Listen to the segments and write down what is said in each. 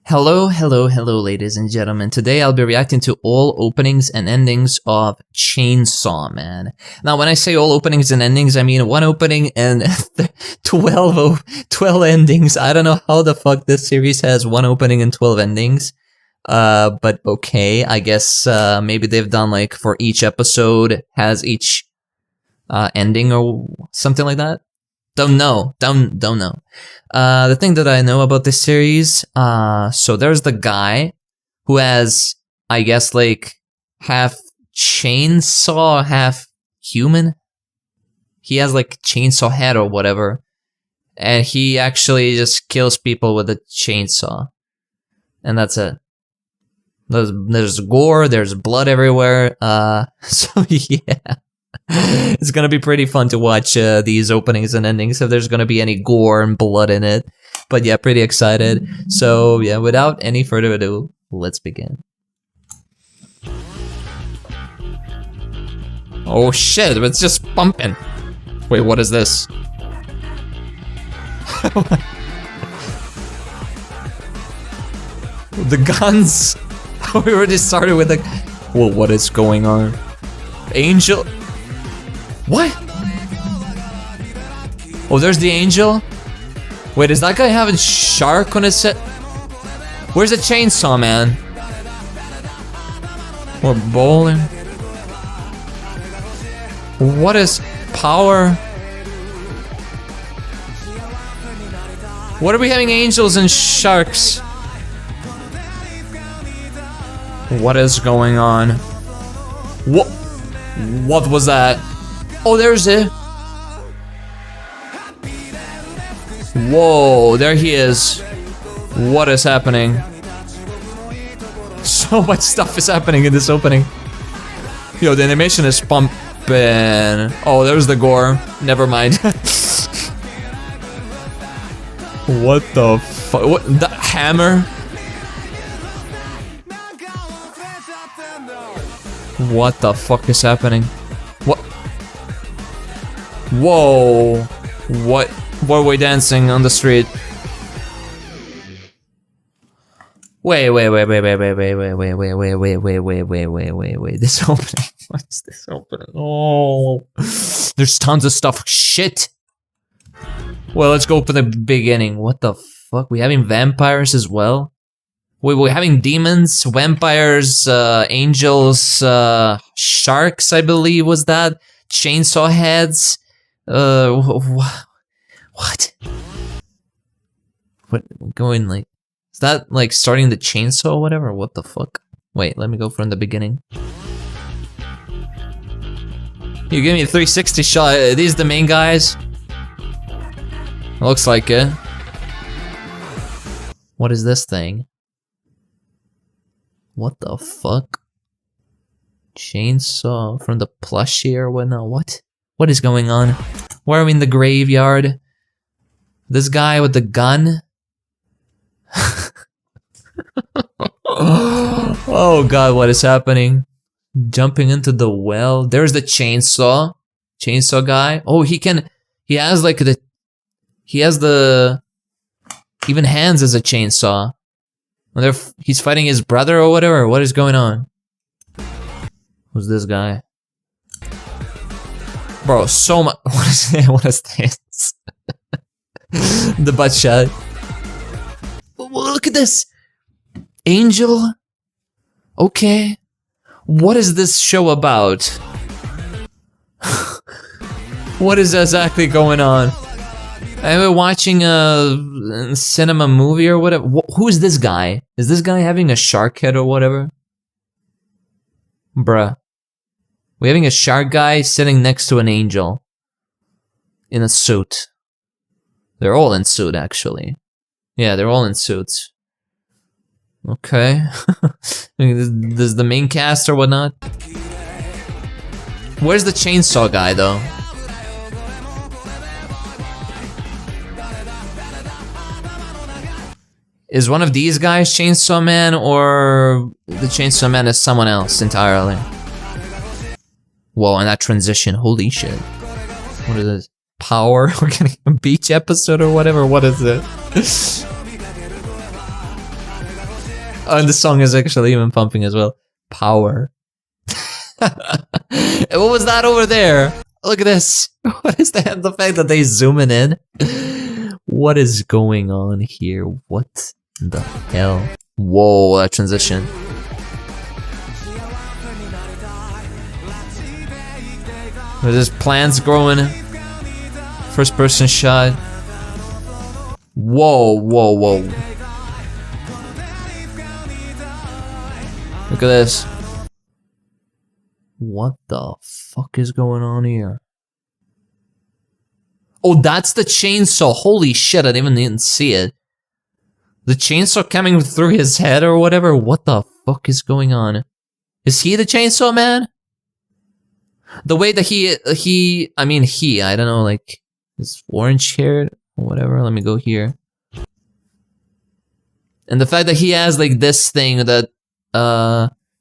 Hello, ladies and gentlemen. Today I'll be reacting to all openings and endings of Chainsaw Man. Now, when I say all openings and endings, I mean one opening and 12 endings. I don't know how the fuck this series has one opening and 12 endings. But okay, I guess maybe they've done like for each episode has each ending or something like that. Don't know. The thing that I know about this series, so there's the guy who has, I guess, like, half chainsaw, half human. He has, like, chainsaw head or whatever. And he actually just kills people with a chainsaw. And that's it. There's gore, there's blood everywhere, so yeah. It's gonna be pretty fun to watch these openings and endings if there's gonna be any gore and blood in it. But yeah, pretty excited. So yeah, without any further ado, let's begin. Oh shit, it's just pumping. Wait, what is this? The guns! We already started with the... Well, what is going on? Angel... What? Oh, there's the angel? Wait, is that guy having shark on his set? Where's the chainsaw man? Or bowling? What is power? What are we having angels and sharks? What is going on? What was that? Oh, there's it. Whoa, there he is. What is happening? So much stuff is happening in this opening. Yo, the animation is pumping. Oh, there's the gore. Never mind. What the fuck? What? The hammer? What the fuck is happening? What? Whoa! What were we dancing on the street? Wait. This opening. What's this opening? Oh, there's tons of stuff. Shit. Well, let's go for the beginning. What the fuck? We having vampires as well? We're having demons, vampires, angels, sharks, I believe was that? Chainsaw heads. What? What going like? Is that like starting the chainsaw or whatever? What the fuck? Wait, let me go from the beginning. You give me a 360 shot. Are these the main guys? Looks like it. What is this thing? What the fuck? Chainsaw from the plushie or whatnot? What? What is going on? Where are we in the graveyard? This guy with the gun? Oh god, what is happening? Jumping into the well. There's the chainsaw. Chainsaw guy. Oh, he has like he has the even hands as a chainsaw. He's fighting his brother or whatever. What is going on? Who's this guy? Bro, so much. What is this? The butt shot. Look at this. Angel? Okay. What is this show about? What is exactly going on? Am I watching a cinema movie or whatever? Who is this guy? Is this guy having a shark head or whatever? Bruh. We're having a shark guy sitting next to an angel. In a suit. They're all in suit, actually. Yeah, they're all in suits. Okay. This is the main cast or whatnot. Where's the chainsaw guy, though? Is one of these guys Chainsaw Man, or the Chainsaw Man is someone else entirely? Whoa, and that transition, holy shit. What is this? Power? We're getting a beach episode or whatever? What is it? Oh, and the song is actually even pumping as well. Power. What was that over there? Look at this. What is that? The fact that they zooming in. What is going on here? What the hell? Whoa, that transition. There's plants growing. First person shot. Whoa, whoa, whoa. Look at this. What the fuck is going on here? Oh, that's the chainsaw. Holy shit, I didn't see it. The chainsaw coming through his head or whatever? What the fuck is going on? Is he the chainsaw man? The way that I don't know, like, is orange haired or whatever. Let me go here. And the fact that he has, like, this thing that,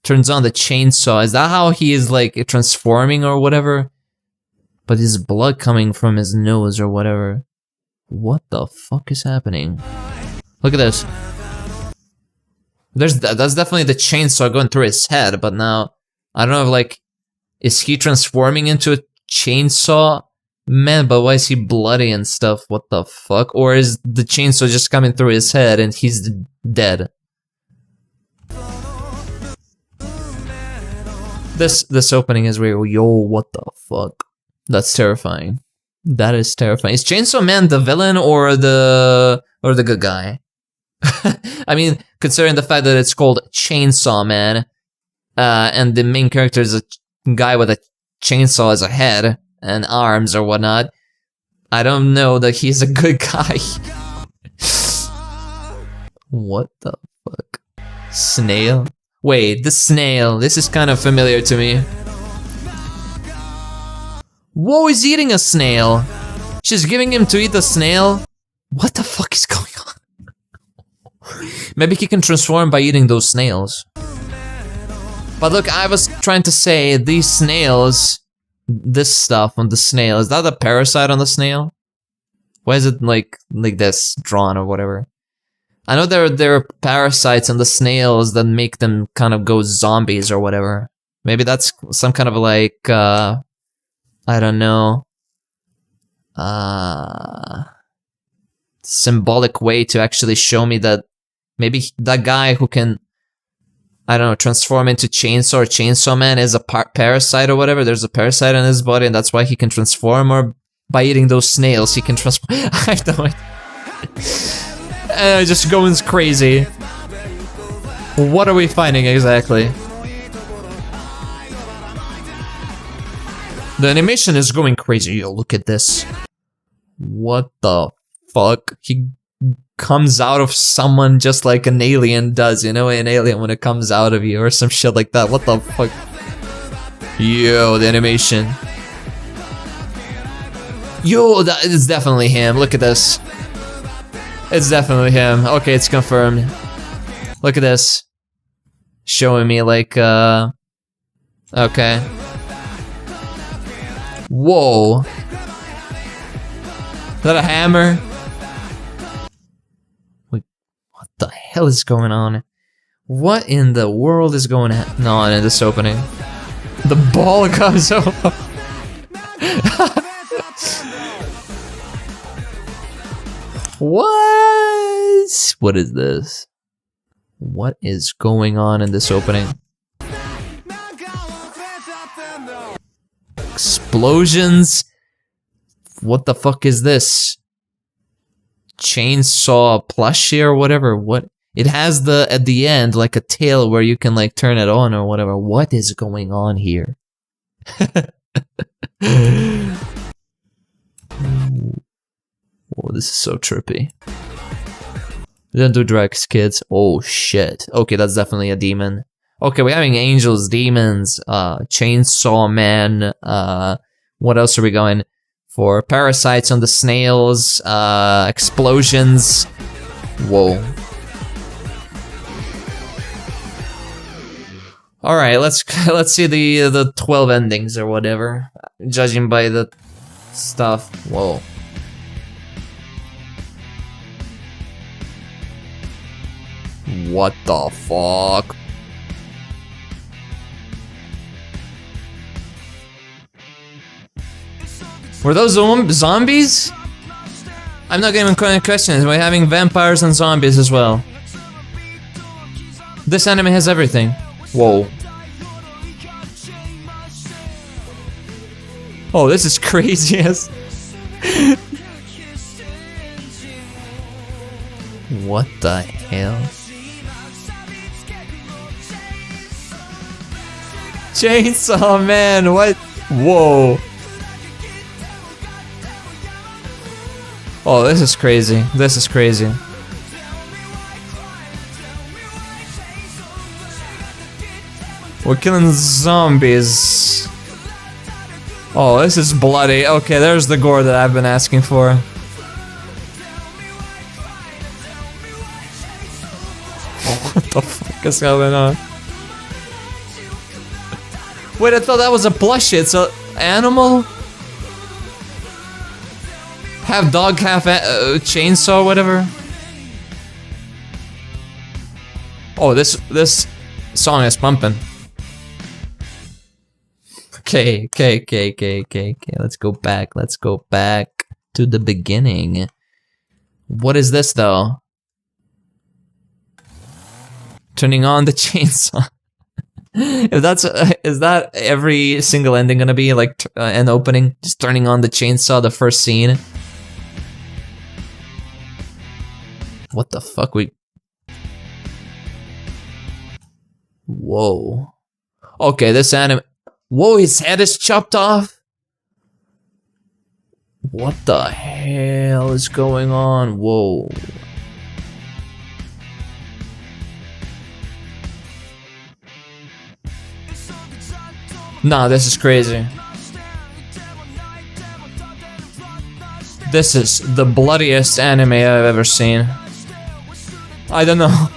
turns on the chainsaw. Is that how he is, like, transforming or whatever? But his blood coming from his nose or whatever. What the fuck is happening? Look at this. That's definitely the chainsaw going through his head, but now, I don't know if, like, is he transforming into a chainsaw man? But why is he bloody and stuff? What the fuck? Or is the chainsaw just coming through his head and he's dead? This opening is weird. Yo, what the fuck? That's terrifying. That is terrifying. Is Chainsaw Man the villain or the good guy? I mean, considering the fact that it's called Chainsaw Man, and the main character is a guy with a chainsaw as a head and arms or whatnot, I don't know that he's a good guy. What the fuck? Snail? Wait, the snail. This is kind of familiar to me. Whoa, he's eating a snail. She's giving him to eat the snail. What the fuck is going on? Maybe he can transform by eating those snails. But look, I was trying to say, these snails, this stuff on the snail, is that a parasite on the snail? Why is it like this, drawn or whatever? I know there are parasites on the snails that make them kind of go zombies or whatever. Maybe that's some kind of like, I don't know, symbolic way to actually show me that maybe that guy who can, I don't know, transform into Chainsaw or Chainsaw Man is a parasite or whatever. There's a parasite in his body and that's why he can transform, or by eating those snails he can transform. I don't know. Just going crazy. What are we finding exactly? The animation is going crazy. Yo, look at this. What the fuck? He comes out of someone just like an alien does, you know, an alien when it comes out of you or some shit like that. What the fuck? Yo, the animation. Yo, that is definitely him. Look at this. It's definitely him. Okay, it's confirmed. Look at this. Showing me like, okay. Whoa. Is that a hammer? Wait, what the hell is going on? What in the world is going on in this opening? The ball comes over. What? What is this? What is going on in this opening? Explosions? What the fuck is this? Chainsaw plushie or whatever? What? It has the, at the end, like a tail where you can like turn it on or whatever. What is going on here? Oh, this is so trippy. Don't do drugs, kids. Oh shit. Okay, that's definitely a demon. Okay, we're having angels, demons, Chainsaw Man, what else are we going for? Parasites on the snails, explosions. Whoa. Alright, let's see the 12 endings or whatever. Judging by the stuff. Whoa. What the fuck? Were those zombies? I'm not even questions. We're having vampires and zombies as well. This anime has everything. Whoa. Oh, this is crazy as. What the hell? Chainsaw Man, what? Whoa. Oh, this is crazy. This is crazy. We're killing zombies. Oh, this is bloody. Okay, there's the gore that I've been asking for. What the fuck is going on? Wait, I thought that was a plushie. It's an animal? Half dog, half chainsaw, whatever. Oh, this song is pumping. Okay. Let's go back to the beginning. What is this though? Turning on the chainsaw. If that's is that every single ending gonna be like an opening? Just turning on the chainsaw, the first scene. What the fuck? Whoa. Okay, this anime. Whoa, his head is chopped off. What the hell is going on? Whoa. Nah, this is crazy. This is the bloodiest anime I've ever seen. I don't know.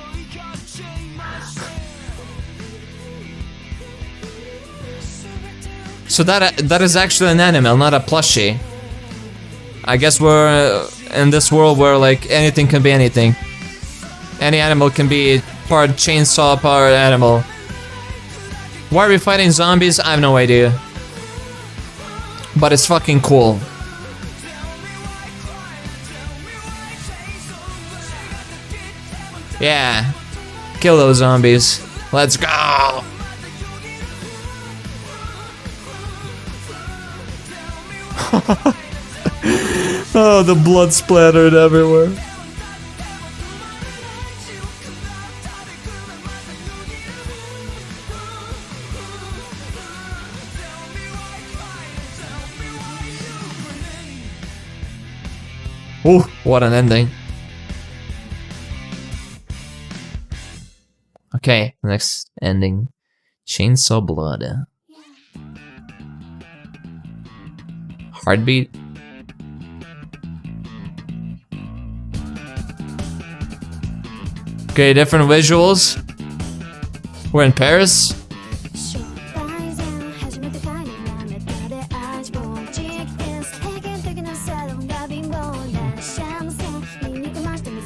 So that is actually an animal, not a plushie. I guess we're in this world where like anything can be anything. Any animal can be part chainsaw, part animal. Why are we fighting zombies? I have no idea. But it's fucking cool. Yeah. Kill those zombies. Let's go! Oh, the blood splattered everywhere. Ooh, what an ending. Okay, next ending. Chainsaw blood. Heartbeat. Okay, different visuals. We're in Paris.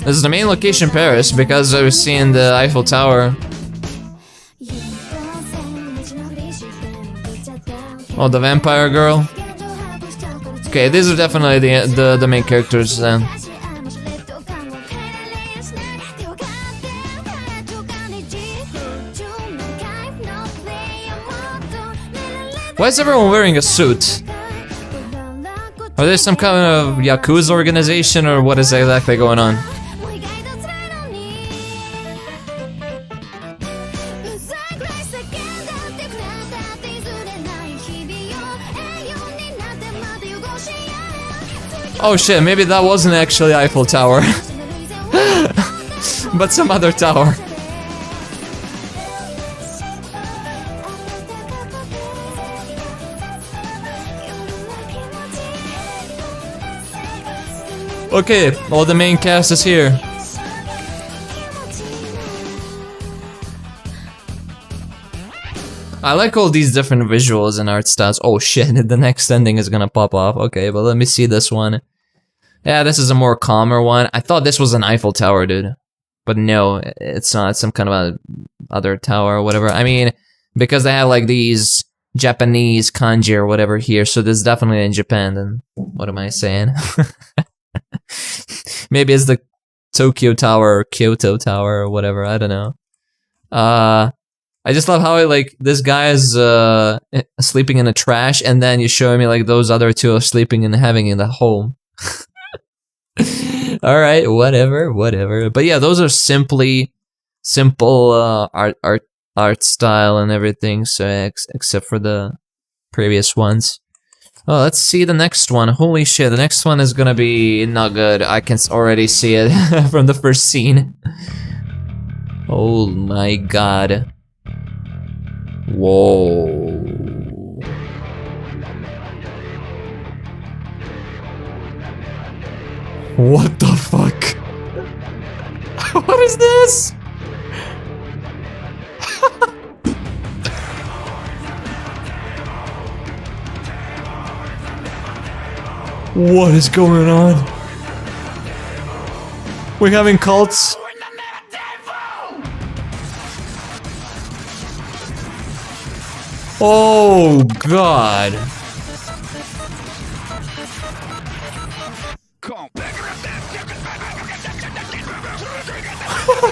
This is the main location, Paris, because I was seeing the Eiffel Tower. Oh, the vampire girl. Okay, these are definitely the main characters then. Why is everyone wearing a suit? Are there some kind of Yakuza organization or what is exactly going on? Oh shit, maybe that wasn't actually Eiffel Tower. But some other tower. Okay, all the main cast is here. I like all these different visuals and art styles. Oh shit, the next ending is gonna pop off. Okay, but let me see this one. Yeah, this is a more calmer one. I thought this was an Eiffel Tower, dude. But no, it's not some kind of a other tower or whatever. I mean, because they have like these Japanese kanji or whatever here, so this is definitely in Japan, then what am I saying? Maybe it's the Tokyo Tower or Kyoto Tower or whatever, I don't know. I just love how like this guy is sleeping in the trash, and then you show me like those other two are sleeping and having in the home. All right, whatever. But yeah, those are simple art style and everything. So except for the previous ones. Oh, let's see the next one. Holy shit, the next one is gonna be not good. I can already see it from the first scene. Oh my god. Whoa. What the fuck? What is this? What is going on? We're having cults? Oh god.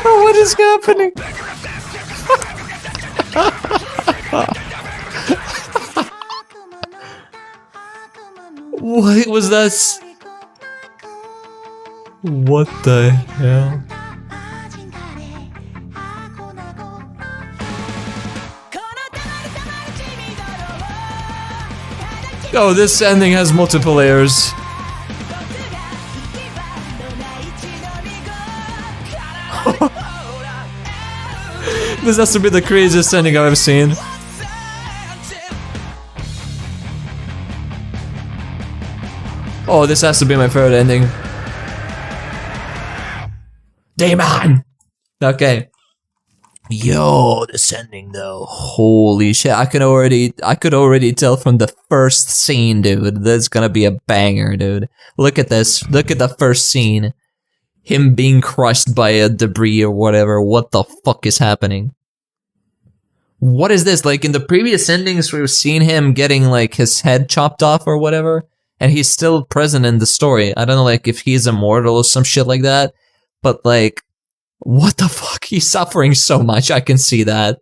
What is happening? What was that? What the hell? Oh, this ending has multiple layers. This has to be the craziest ending I've ever seen. Oh, this has to be my favorite ending. Demon! Okay. Yo, this ending though. Holy shit, I could already tell from the first scene, dude. That's gonna be a banger, dude. Look at this. Look at the first scene. Him being crushed by a debris or whatever. What the fuck is happening? What is this? Like in the previous endings, we've seen him getting like his head chopped off or whatever, and he's still present in the story. I don't know, like if he's immortal or some shit like that, but like, what the fuck? He's suffering so much. I can see that.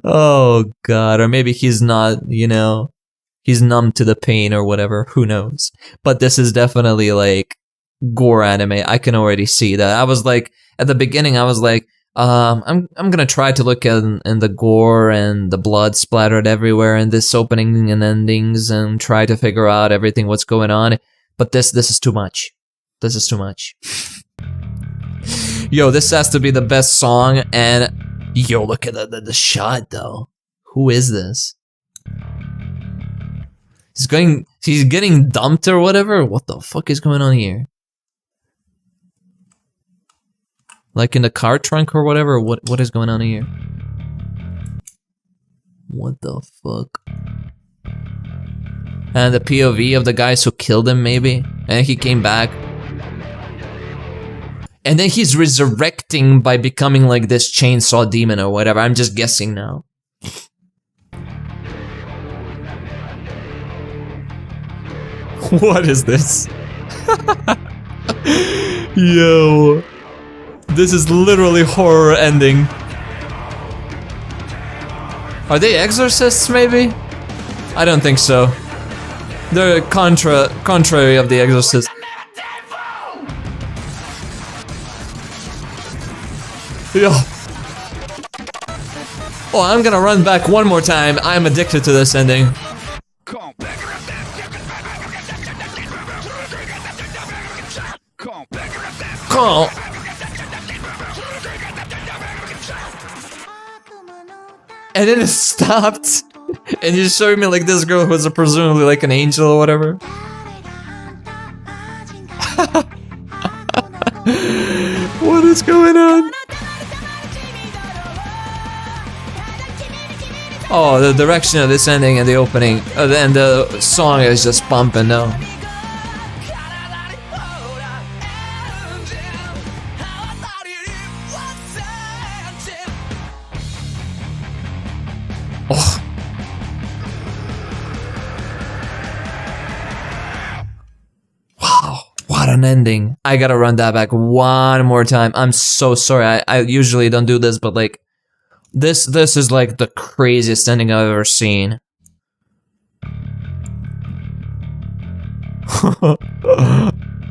Oh god, or maybe he's not, you know, he's numb to the pain or whatever, who knows. But this is definitely like gore anime. I can already see that. I was like, at the beginning I was like, I'm gonna try to look in the gore and the blood splattered everywhere in this opening and endings and try to figure out everything what's going on. But this is too much. This is too much. Yo, this has to be the best song, and yo, look at the shot though. Who is this? He's getting dumped or whatever? What the fuck is going on here? Like in the car trunk or whatever? What is going on here? What the fuck? And the POV of the guys who killed him maybe? And he came back. And then he's resurrecting by becoming like this chainsaw demon or whatever. I'm just guessing now. What is this? Yo. This is literally horror ending. Are they exorcists maybe? I don't think so. They're contrary of the exorcist. Yo. Oh, I'm gonna run back one more time. I'm addicted to this ending. Call. And then it stopped. And you showed me like this girl who was presumably like an angel or whatever. What is going on? Oh, the direction of this ending and the opening, and the song is just pumping now. Oh. Wow, what an ending. I gotta run that back one more time. I'm so sorry. I usually don't do this, but like, this is like the craziest ending I've ever seen.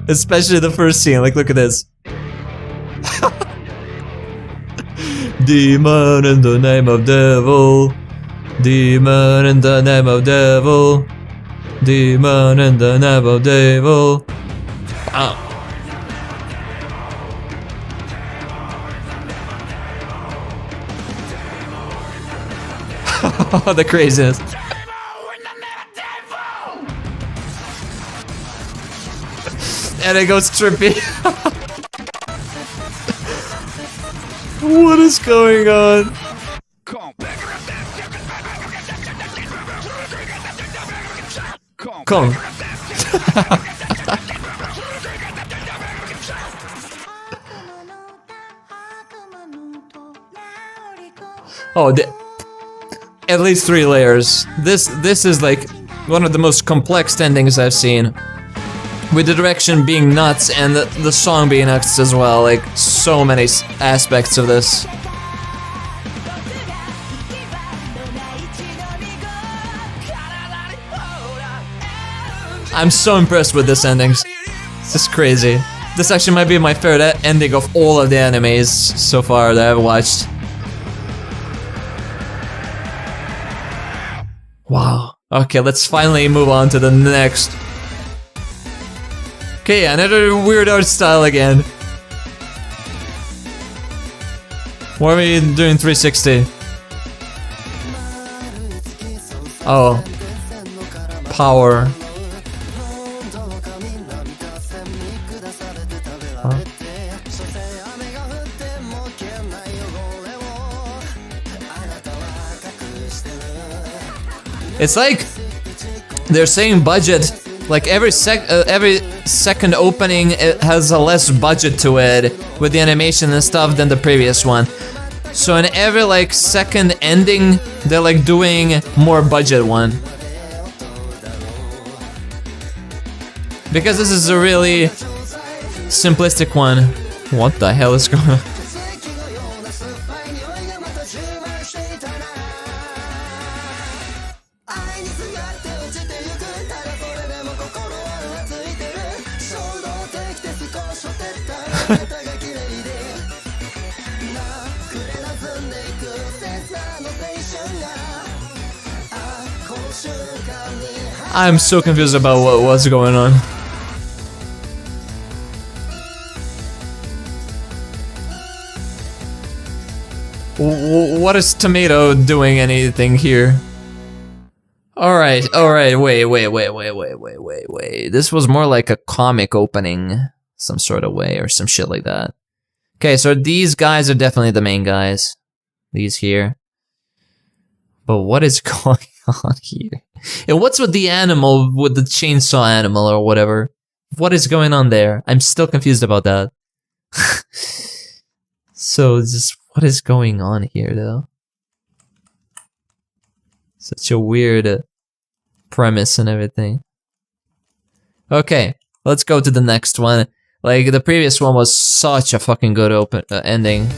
Especially the first scene, like look at this. Demon in the name of devil. Demon in the name of devil. Demon in the name of devil. Oh. The craziness. And it goes trippy. What is going on? Come. Oh, at least 3 layers. This is like one of the most complex endings I've seen. With the direction being nuts and the song being nuts as well, like so many aspects of this. I'm so impressed with this ending. It's just crazy. This actually might be my favorite ending of all of the animes so far that I've watched. Wow. Okay, let's finally move on to the next. Okay, another weird art style again. Why are we doing 360? Oh. Power. Huh? It's like they're saying budget. Like every second opening, it has a less budget to it with the animation and stuff than the previous one. So in every like second ending, they're like doing more budget one. Because this is a really simplistic one. What the hell is going on? I'm so confused about what's going on. What is Tomato doing anything here? Alright, wait. This was more like a comic opening, some sort of way, or some shit like that. Okay, so these guys are definitely the main guys. These here. But what is going on here? And what's with the animal, with the chainsaw animal or whatever? What is going on there? I'm still confused about that. So, just what is going on here, though? Such a weird premise and everything. Okay, let's go to the next one. Like, the previous one was such a fucking good ending.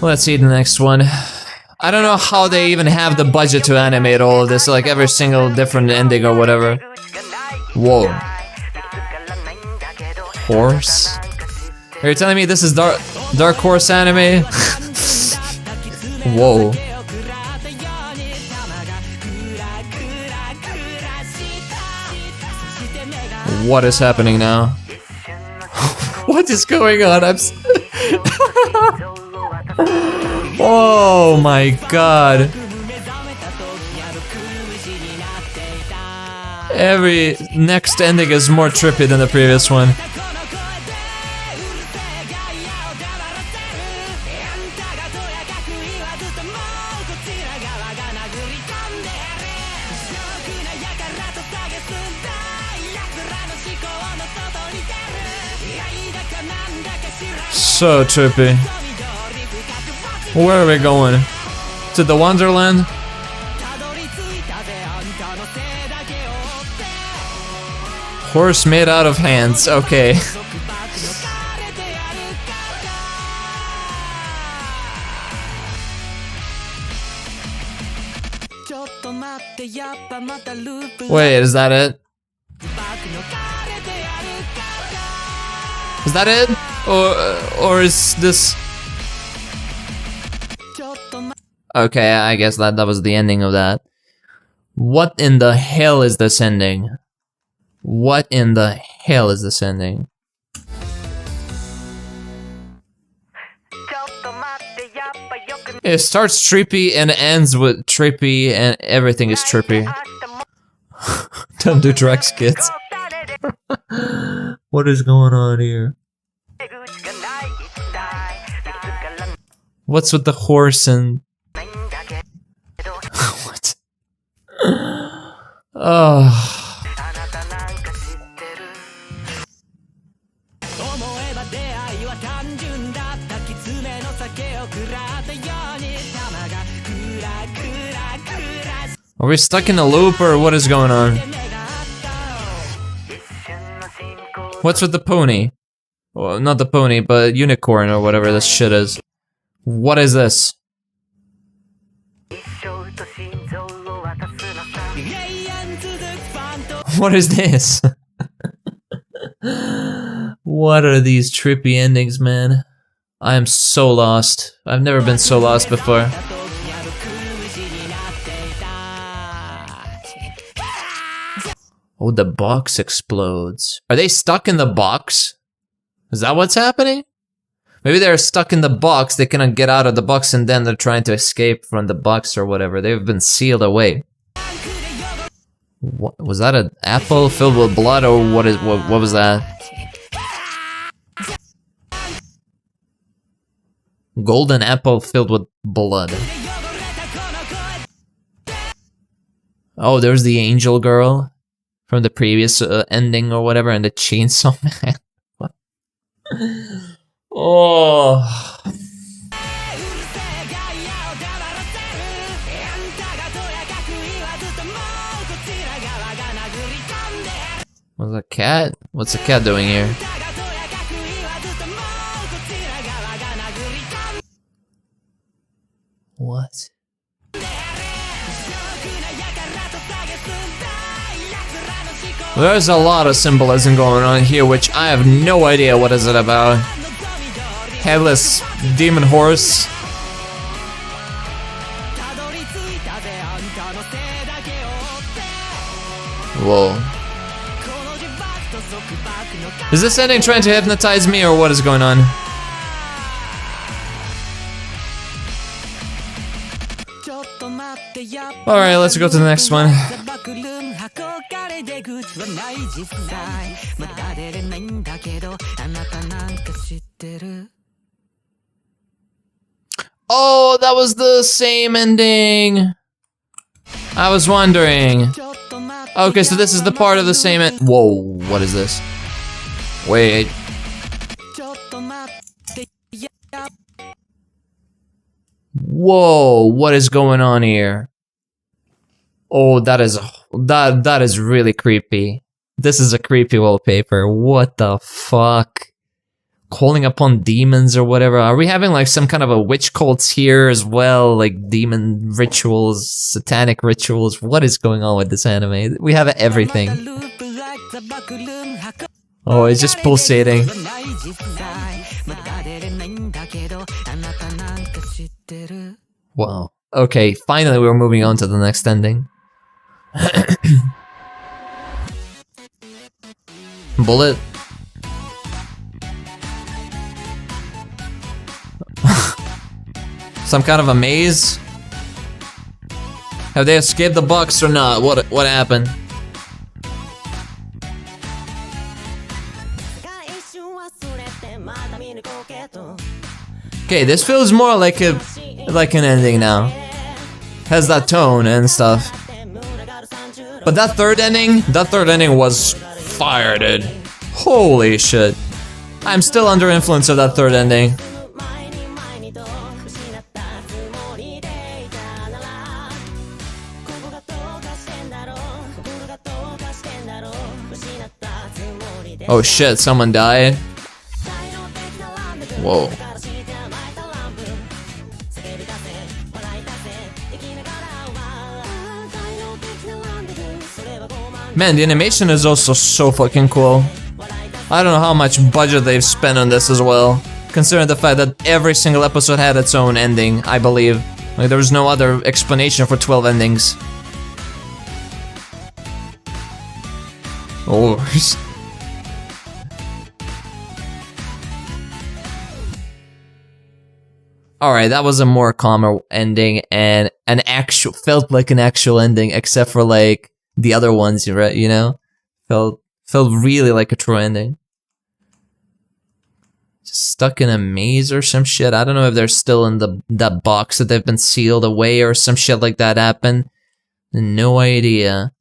Let's see the next one. I don't know how they even have the budget to animate all of this, like every single different ending or whatever. Whoa. Horse? Are you telling me this is Dark Horse anime? Whoa. What is happening now? What is going on? Oh my god. Every next ending is more trippy than the previous one. So trippy. Where are we going? to the Wonderland. Horse made out of hands. Okay. Wait, is that it? Is that it? Or is this... Okay, I guess that was the ending of that. What in the hell is this ending? What in the hell is this ending? It starts trippy and ends with trippy and everything is trippy. Don't do drugs, kids. What is going on here? What's with the horse and... What? Oh... Are we stuck in a loop or what is going on? What's with the pony? Well, not the pony, but unicorn or whatever this shit is. What is this? What is this? What are these trippy endings, man? I am so lost. I've never been so lost before. Oh, the box explodes. Are they stuck in the box? Is that what's happening? Maybe they're stuck in the box, they cannot get out of the box and then they're trying to escape from the box or whatever. They've been sealed away. What was that, an apple filled with blood or what was that? Golden apple filled with blood. Oh, there's the angel girl from the previous ending or whatever, and the chainsaw man. What? Oh. What's a cat? What's a cat doing here? What? There's a lot of symbolism going on here, which I have no idea what is it about. Headless demon horse. Whoa. Is this ending trying to hypnotize me or what is going on? Alright, let's go to the next one. Oh, that was the same ending. I was wondering. Okay, so this is the part of the same end. Whoa, what is this? Wait. Whoa, what is going on here? Oh, that is really creepy. This is a creepy wallpaper. What the fuck? Calling upon demons or whatever. Are we having like some kind of a witch cults here as well? Like demon rituals, satanic rituals. What is going on with this anime? We have everything. Oh, it's just pulsating. Wow. Okay, finally we're moving on to the next ending. Bullet. Some kind of a maze? Have they escaped the box or not? What happened? Okay, this feels more like an ending now. Has that tone and stuff. But that third ending was fire, dude. Holy shit. I'm still under influence of that third ending. Oh shit, someone died. Whoa. Man, the animation is also so fucking cool. I don't know how much budget they've spent on this as well, considering the fact that every single episode had its own ending, I believe. Like, there was no other explanation for 12 endings. Oh. Alright, that was a more calmer ending and felt like an actual ending, except for like the other ones, you know? Felt really like a true ending. Just stuck in a maze or some shit. I don't know if they're still in that box that they've been sealed away or some shit like that happened. No idea.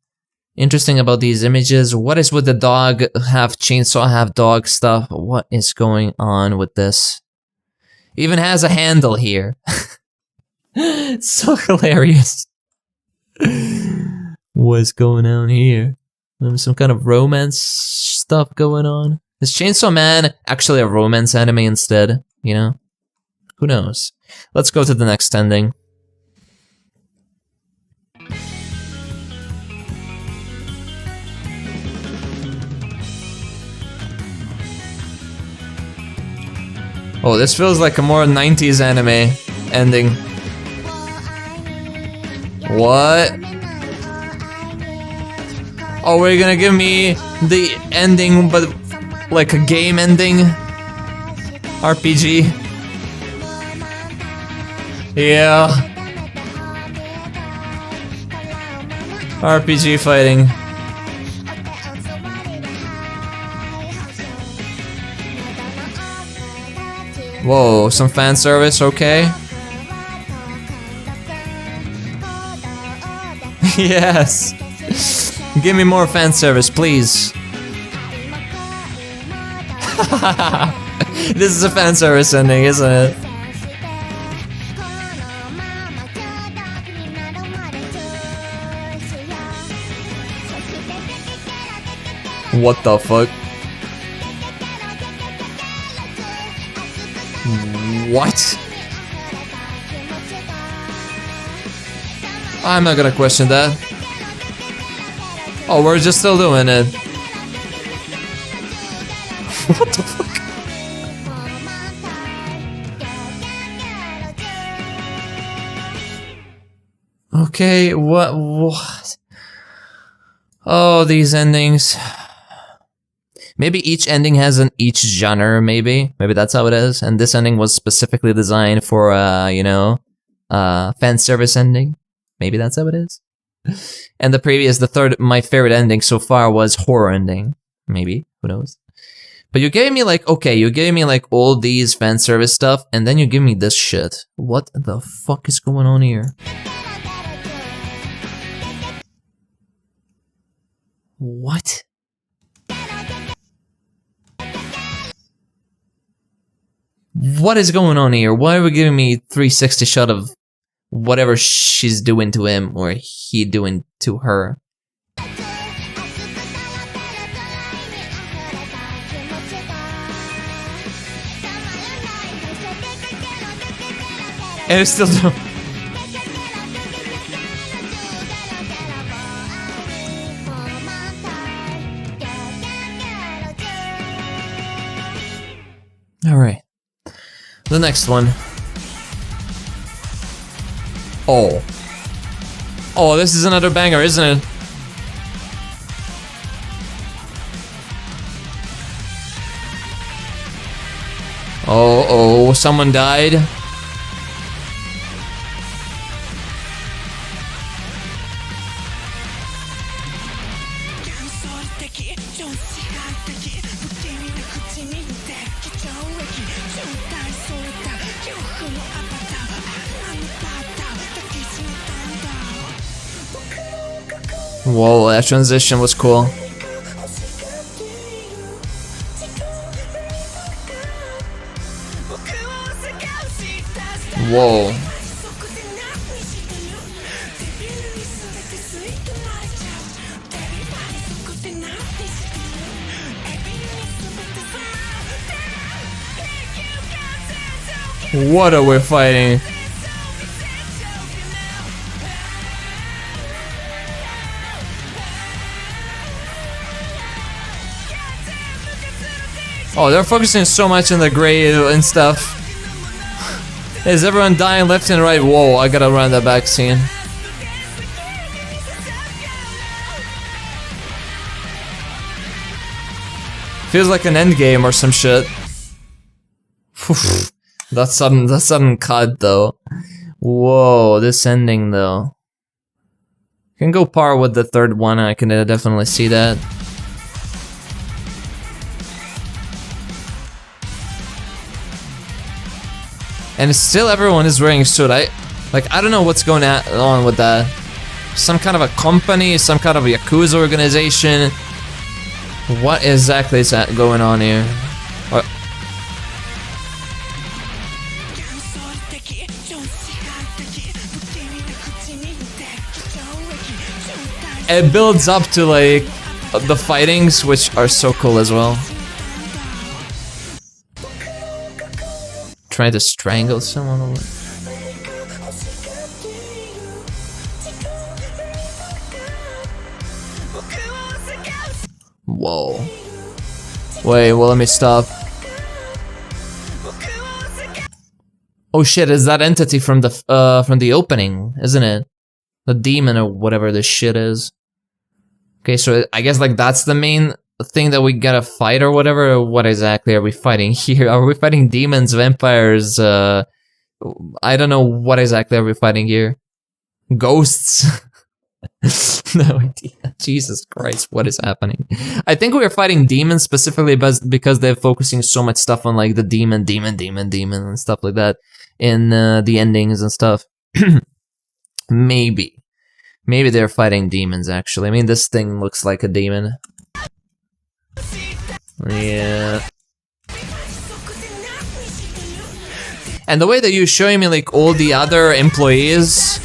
Interesting about these images. What is with the dog half chainsaw, half dog stuff? What is going on with this? Even has a handle here. It's so hilarious. What's going on here? Some kind of romance stuff going on. Is Chainsaw Man actually a romance anime instead? You know? Who knows? Let's go to the next ending. Oh, this feels like a more 90s anime ending. What? Oh, we're gonna give me the ending, but like a game ending? RPG? Yeah. RPG fighting. Whoa, some fan service, okay. Yes. Give me more fan service, please. This is a fan service ending, isn't it? What the fuck? What? I'm not gonna question that. Oh, we're just still doing it. What the fuck? Okay, what? Oh, these endings. Maybe each ending has an each genre, maybe that's how it is. And this ending was specifically designed for, you know, fan service ending. Maybe that's how it is. And the third, my favorite ending so far was horror ending. Maybe, who knows? But you gave me like, okay, you gave me like all these fan service stuff, and then you give me this shit. What the fuck is going on here? What? What is going on here? Why are we giving me 360 shot of whatever she's doing to him or he doing to her? And it's still doing. All right. The next one. Oh. Oh, this is another banger, isn't it? Oh, someone died. Whoa, that transition was cool. Whoa. What are we fighting? Oh, they're focusing so much on the grave and stuff. Is everyone dying left and right? Whoa, I gotta run that back scene. Feels like an endgame or some shit. That sudden cut though. Whoa, this ending though. Can go par with the third one, I can definitely see that. And still everyone is wearing a suit. I don't know what's going on with that. Some kind of a company, some kind of a Yakuza organization. What exactly is that going on here? It builds up to like the fightings, which are so cool as well. Trying to strangle someone. Whoa. Wait, well, let me stop. Oh shit, is that entity from the opening, isn't it? The demon or whatever this shit is. Okay, so I guess like that's the main thing that we gotta fight or whatever. What exactly are we fighting here? Are we fighting demons, vampires? I don't know what exactly are we fighting here. Ghosts? No idea. Jesus Christ, what is happening? I think we are fighting demons specifically because they're focusing so much stuff on like the demon and stuff like that in the endings and stuff. Maybe they're fighting demons actually. I mean, this thing looks like a demon. Yeah. And the way that you're showing me like all the other employees,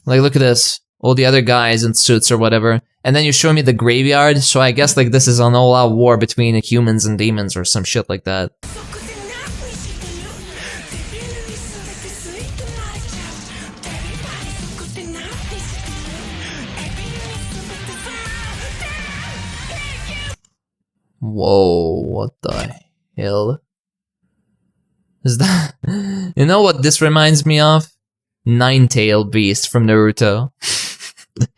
like look at this, all the other guys in suits or whatever, and then you show me the graveyard, so I guess like this is an all-out war between humans and demons or some shit like that. Whoa, what the hell? Is that... You know what this reminds me of? Nine-tailed beast from Naruto.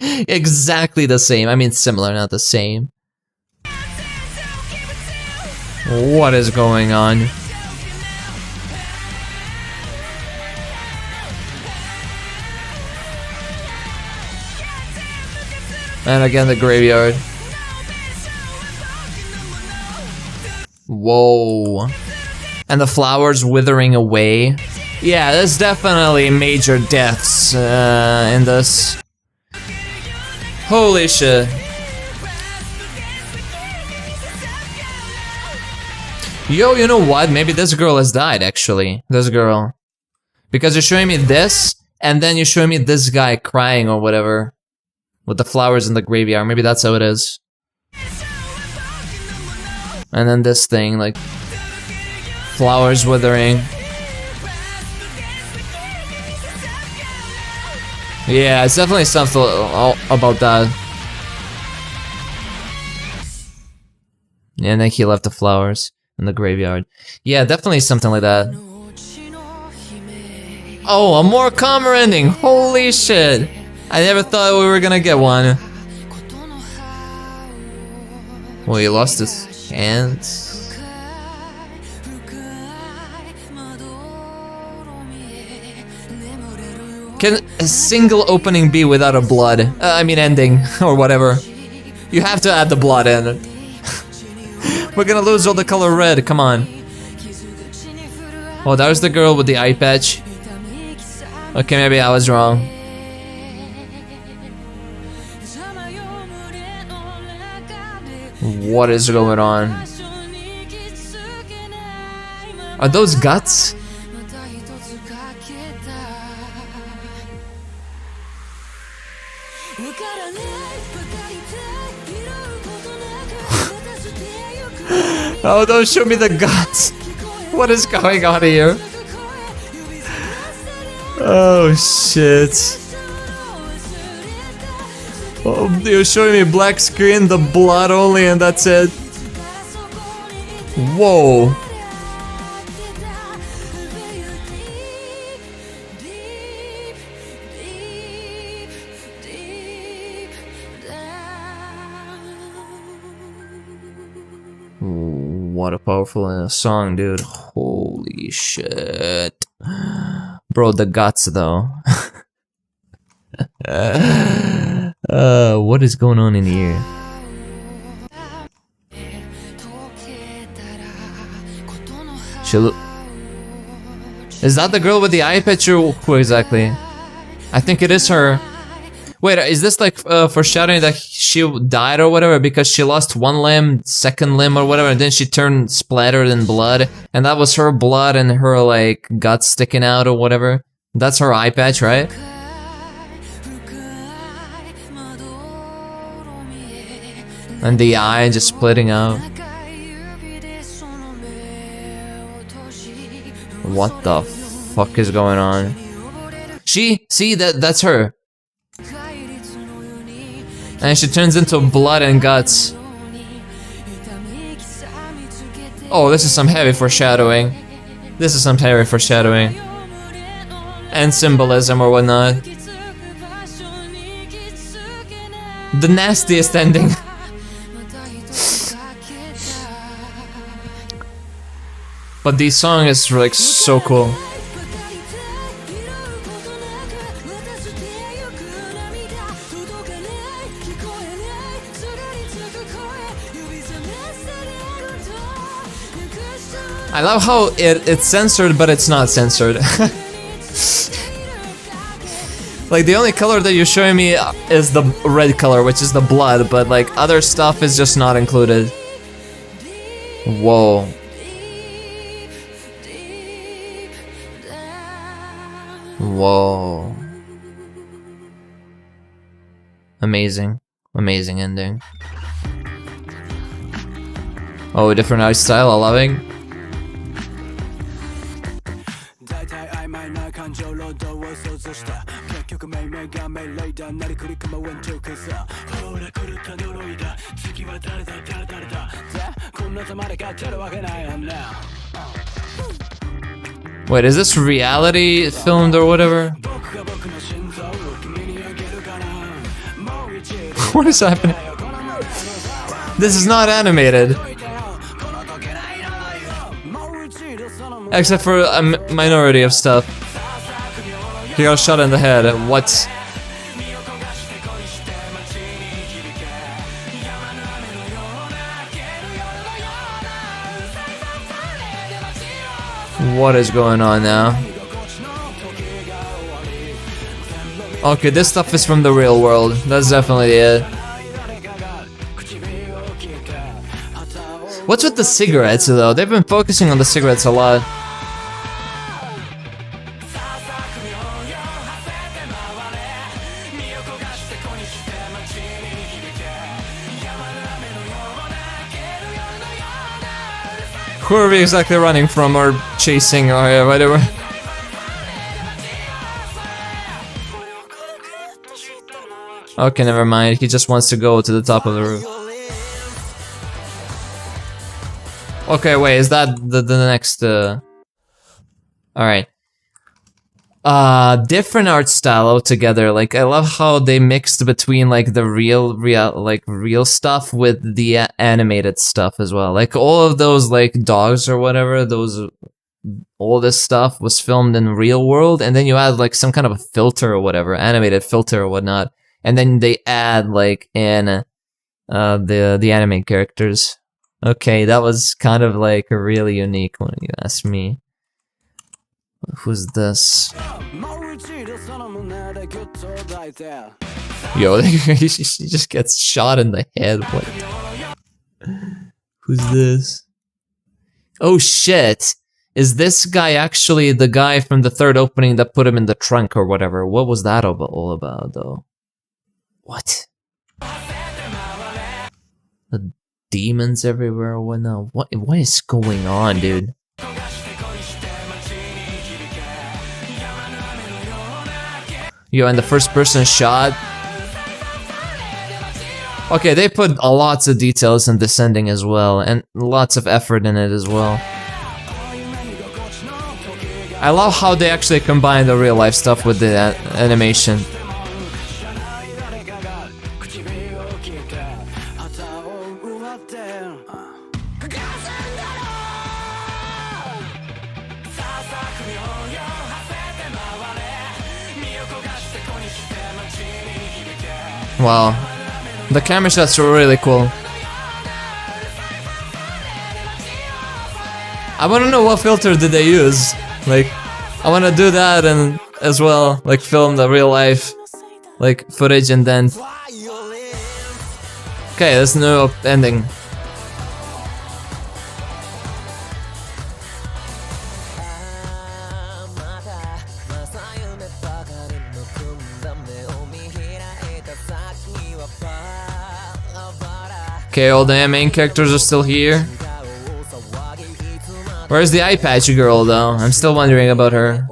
Exactly the same. I mean, similar, not the same. What is going on? And again, the graveyard. Whoa. And the flowers withering away. Yeah, there's definitely major deaths in this. Holy shit. Yo, you know what? Maybe this girl has died, actually. This girl. Because you're showing me this, and then you're showing me this guy crying or whatever. With the flowers in the graveyard. Maybe that's how it is. And then this thing, like... flowers withering. Yeah, it's definitely something about that. Yeah, and then he left the flowers in the graveyard. Yeah, definitely something like that. Oh, a more calmer ending! Holy shit! I never thought we were gonna get one. Well, he lost his hands. Can a single opening be without a blood? I mean ending, or whatever. You have to add the blood in. We're gonna lose all the color red, come on. Oh, that was the girl with the eye patch. Okay, maybe I was wrong. What is going on? Are those guts? Oh, don't show me the guts. What is going on here? Oh shit. Oh, you're showing me black screen, the blood only, and that's it. Whoa. What a powerful song, dude. Holy shit. Bro, the guts though. What is going on in here? Is that the girl with the eye patch or who exactly? I think it is her. Wait, is this like foreshadowing that she died or whatever because she lost one limb, second limb or whatever, and then she turned splattered in blood, and that was her blood and her like guts sticking out or whatever? That's her eye patch, right? And the eye just splitting out. What the fuck is going on? See, that's her. And she turns into blood and guts. Oh, this is some heavy foreshadowing. This is some heavy foreshadowing. And symbolism or whatnot. The nastiest ending. But the song is like so cool. I love how it's censored, but it's not censored. Like the only color that you're showing me is the red color, which is the blood, but like other stuff is just not included. Whoa. Whoa. Amazing. Amazing ending. Oh, different art style, I'm loving. Wait, is this reality filmed or whatever? What is happening? This is not animated. Except for a minority of stuff. He got shot in the head. What? What is going on now? Okay, this stuff is from the real world. That's definitely it. What's with the cigarettes though? They've been focusing on the cigarettes a lot. Who are we exactly running from or chasing or whatever? Okay, never mind. He just wants to go to the top of the roof. Okay, wait, is that the next Alright. Different art style altogether. Like, I love how they mixed between like the real stuff with the animated stuff as well. Like all of those like dogs or whatever, all this stuff was filmed in real world, and then you add like some kind of a filter or whatever, animated filter or whatnot, and then they add like in the anime characters. Okay, that was kind of like a really unique one, you ask me. Who's this? Yo, he just gets shot in the head. What? Who's this? Oh shit! Is this guy actually the guy from the third opening that put him in the trunk or whatever? What was that all about, though? What? The demons everywhere or whatnot? What is going on, dude? Yo, and the first person shot. Okay, they put lots of details in this ending as well, and lots of effort in it as well. I love how they actually combine the real life stuff with the animation. Wow, the camera shots are really cool. I want to know what filter did they use. Like, I want to do that and as well, like film the real life, like footage and then. Okay, there's no ending. Okay, all the main characters are still here. Where's the eye patch girl though? I'm still wondering about her.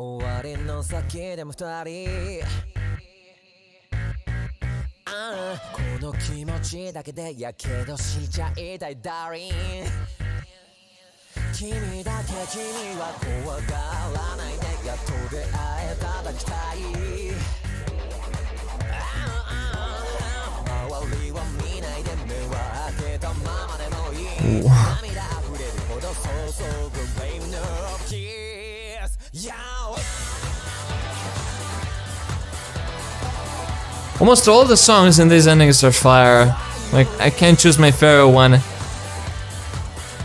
Almost all the songs in these endings are fire. Like, I can't choose my favorite one.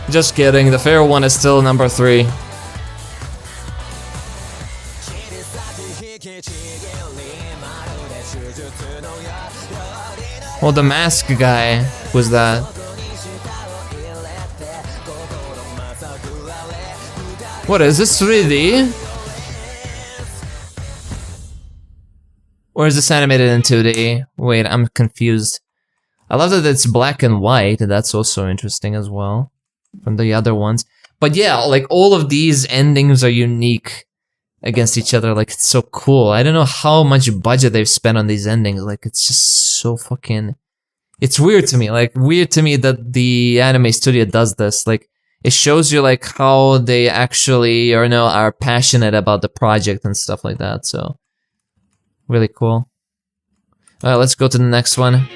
Just kidding, the favorite one is still number 3. Oh, the mask guy. Who's that? What is this, 3D? Or is this animated in 2D? Wait, I'm confused. I love that it's black and white. That's also interesting as well from the other ones. But yeah, like all of these endings are unique against each other. Like, it's so cool. I don't know how much budget they've spent on these endings. Like, it's just so fucking... It's weird to me. Like, weird to me that the anime studio does this. Like, it shows you like how they actually, or no, are passionate about the project and stuff like that. So, really cool. Alright, let's go to the next one.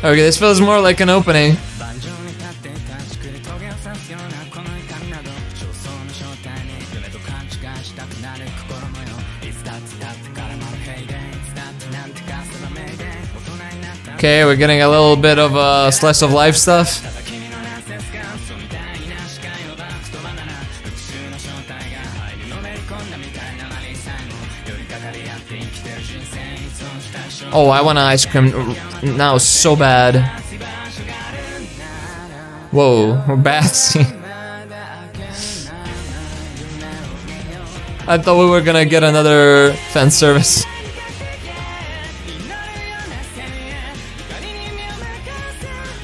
Okay, this feels more like an opening. Okay, we're getting a little bit of slice of life stuff. Oh, I want ice cream now so bad. Whoa, we're bathing. I thought we were gonna get another fan service.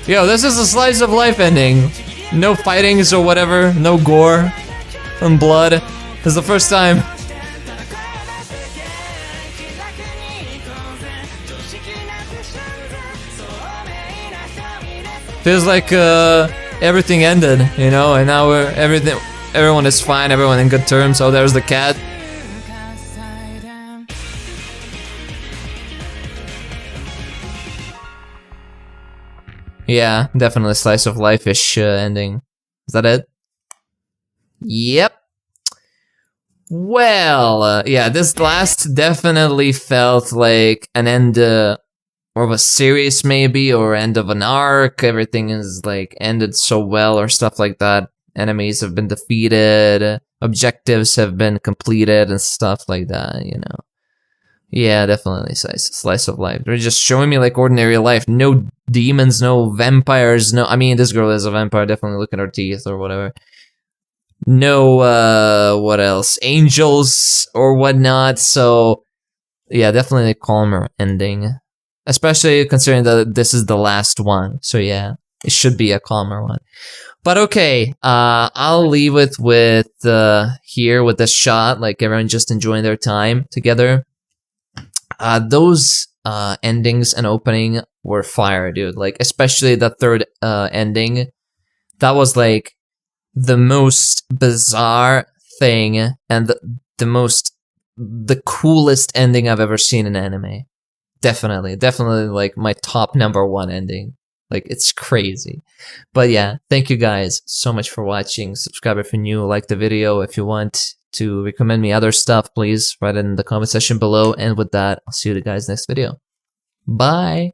Yo, this is a slice of life ending. No fightings or whatever, no gore and blood. This is the first time. Feels like everything ended, you know, and now everyone is fine, everyone in good terms. Oh, there's the cat. Yeah, definitely slice of life-ish ending. Is that it? Yep. Well, yeah, this last definitely felt like an end or of a series maybe, or end of an arc. Everything is like ended so well or stuff like that. Enemies have been defeated, objectives have been completed and stuff like that, you know. Yeah, definitely slice of life. They're just showing me like ordinary life. No demons, no vampires, no... I mean, this girl is a vampire, definitely look at her teeth or whatever. No, what else? Angels or whatnot, so... Yeah, definitely a calmer ending. Especially considering that this is the last one. So yeah, it should be a calmer one. But okay, I'll leave it with here with this shot, like everyone just enjoying their time together. Those endings and opening were fire, dude. Like, especially the third ending. That was like the most bizarre thing and the coolest ending I've ever seen in anime. Definitely like my top #1 ending. Like, it's crazy. But yeah, thank you guys so much for watching. Subscribe if you're new, like the video. If you want to recommend me other stuff, please write it in the comment section below. And with that, I'll see you guys next video. Bye!